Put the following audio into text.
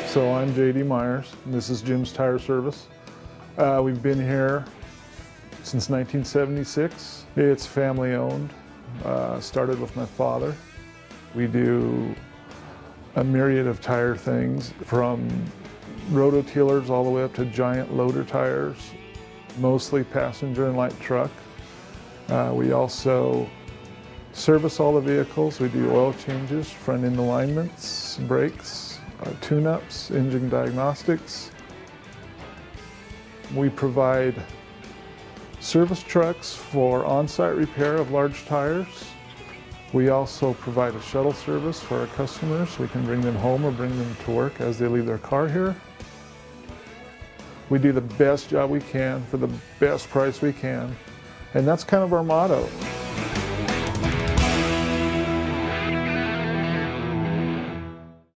So I'm J.D. Myers, and this is Jim's Tire Service. We've been here since 1976. It's family owned. Started with my father. We do a myriad of tire things, from rototillers all the way up to giant loader tires, mostly passenger and light truck. We also service all the vehicles. We do oil changes, front end alignments, brakes, tune-ups, engine diagnostics. We provide service trucks for on-site repair of large tires. We also provide a shuttle service for our customers. We can bring them home or bring them to work as they leave their car here. We do the best job we can for the best price we can, and that's kind of our motto.